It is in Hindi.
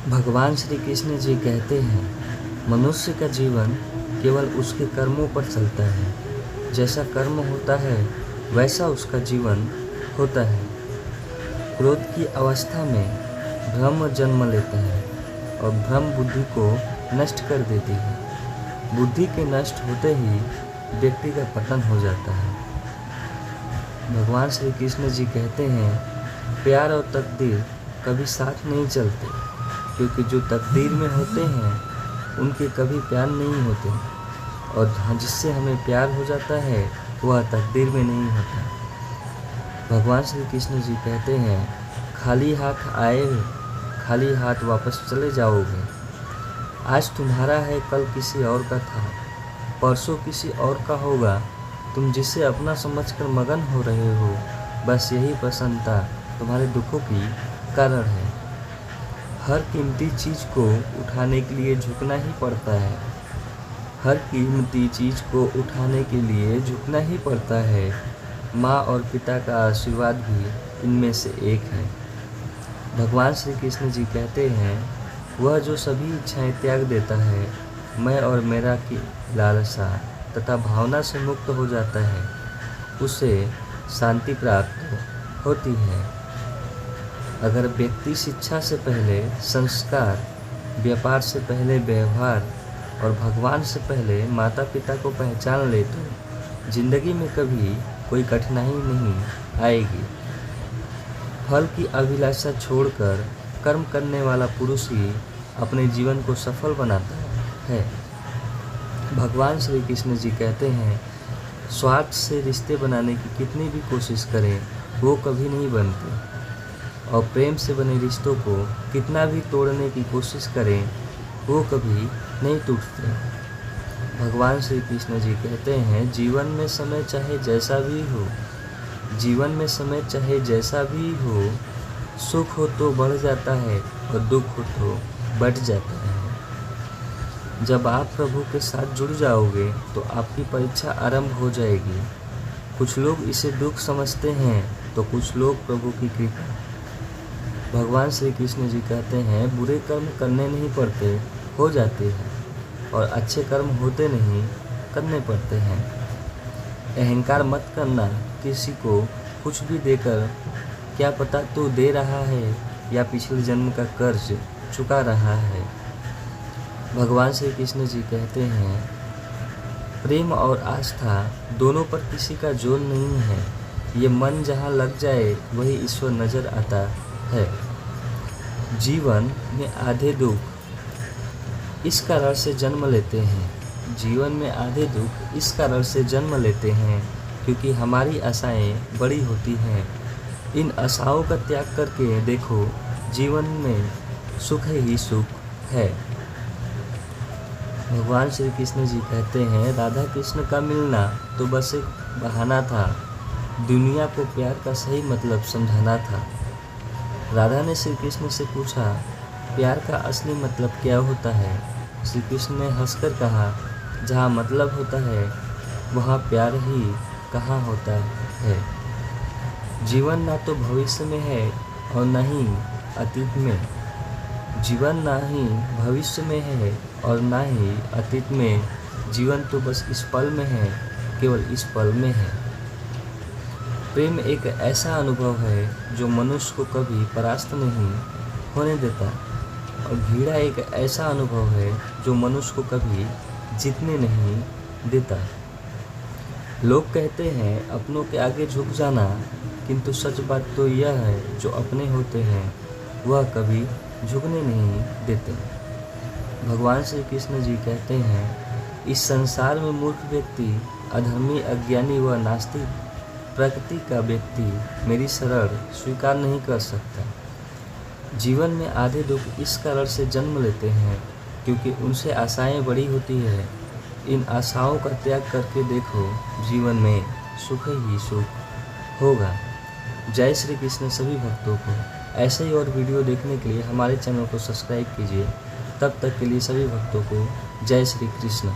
भगवान श्री कृष्ण जी कहते हैं, मनुष्य का जीवन केवल उसके कर्मों पर चलता है। जैसा कर्म होता है वैसा उसका जीवन होता है। क्रोध की अवस्था में भ्रम जन्म लेता है और भ्रम बुद्धि को नष्ट कर देती है। बुद्धि के नष्ट होते ही व्यक्ति का पतन हो जाता है। भगवान श्री कृष्ण जी कहते हैं, प्यार और तकदीर कभी साथ नहीं चलते, क्योंकि जो तकदीर में होते हैं उनके कभी प्यार नहीं होते, और जिससे हमें प्यार हो जाता है वह तकदीर में नहीं होता। भगवान श्री कृष्ण जी कहते हैं, खाली हाथ आए हो, खाली हाथ वापस चले जाओगे। आज तुम्हारा है, कल किसी और का था, परसों किसी और का होगा। तुम जिसे अपना समझकर मगन हो रहे हो, बस यही प्रसन्नता तुम्हारे दुखों की कारण है। हर कीमती चीज़ को उठाने के लिए झुकना ही पड़ता है। हर कीमती चीज़ को उठाने के लिए झुकना ही पड़ता है। माँ और पिता का आशीर्वाद भी इनमें से एक है। भगवान श्री कृष्ण जी कहते हैं, वह जो सभी इच्छाएं त्याग देता है, मैं और मेरा की लालसा तथा भावना से मुक्त हो जाता है, उसे शांति प्राप्त होती है। अगर व्यक्ति शिक्षा से पहले संस्कार, व्यापार से पहले व्यवहार और भगवान से पहले माता पिता को पहचान ले तो जिंदगी में कभी कोई कठिनाई नहीं आएगी। फल की अभिलाषा छोड़कर कर्म करने वाला पुरुष ही अपने जीवन को सफल बनाता है। भगवान श्री कृष्ण जी कहते हैं, स्वार्थ से रिश्ते बनाने की कितनी भी कोशिश करें वो कभी नहीं बनते, और प्रेम से बने रिश्तों को कितना भी तोड़ने की कोशिश करें वो कभी नहीं टूटते। भगवान श्री कृष्ण जी कहते हैं, जीवन में समय चाहे जैसा भी हो, जीवन में समय चाहे जैसा भी हो, सुख हो तो बढ़ जाता है और दुख हो तो बढ़ जाता है। जब आप प्रभु के साथ जुड़ जाओगे तो आपकी परीक्षा आरंभ हो जाएगी। कुछ लोग इसे दुख समझते हैं तो कुछ लोग प्रभु की कृपा। भगवान श्री कृष्ण जी कहते हैं, बुरे कर्म करने नहीं पड़ते, हो जाते हैं, और अच्छे कर्म होते नहीं, करने पड़ते हैं। अहंकार मत करना, किसी को कुछ भी देकर क्या पता तू दे रहा है या पिछले जन्म का कर्ज चुका रहा है। भगवान श्री कृष्ण जी कहते हैं, प्रेम और आस्था दोनों पर किसी का जोर नहीं है। ये मन जहाँ लग जाए वही ईश्वर नजर आता है। जीवन में आधे दुख इस कारण से जन्म लेते हैं। जीवन में आधे दुख इस कारण से जन्म लेते हैं क्योंकि हमारी आशाएं बड़ी होती हैं। इन आशाओं का त्याग करके देखो, जीवन में सुख ही सुख है। भगवान श्री कृष्ण जी कहते हैं, राधा कृष्ण का मिलना तो बस एक बहाना था, दुनिया को प्यार का सही मतलब समझाना था। राधा ने श्री कृष्ण से पूछा, प्यार का असली मतलब क्या होता है? श्री कृष्ण ने हंसकर कहा, जहाँ मतलब होता है वहाँ प्यार ही कहाँ होता है। जीवन ना तो भविष्य में है और न ही अतीत में। जीवन ना ही भविष्य में है और ना ही अतीत में। जीवन तो बस इस पल में है, केवल इस पल में है। प्रेम एक ऐसा अनुभव है जो मनुष्य को कभी परास्त नहीं होने देता, और घृणा एक ऐसा अनुभव है जो मनुष्य को कभी जीतने नहीं देता। लोग कहते हैं अपनों के आगे झुक जाना, किंतु सच बात तो यह है, जो अपने होते हैं वह कभी झुकने नहीं देते। भगवान श्री कृष्ण जी कहते हैं, इस संसार में मूर्ख व्यक्ति, अधर्मी, अज्ञानी व नास्तिक प्रकृति का व्यक्ति मेरी शरण स्वीकार नहीं कर सकता। जीवन में आधे दुख इस कारण से जन्म लेते हैं क्योंकि उनसे आशाएं बड़ी होती है। इन आशाओं का त्याग करके देखो, जीवन में सुख ही सुख होगा। जय श्री कृष्ण सभी भक्तों को। ऐसे ही और वीडियो देखने के लिए हमारे चैनल को सब्सक्राइब कीजिए। तब तक के लिए सभी भक्तों को जय श्री कृष्ण।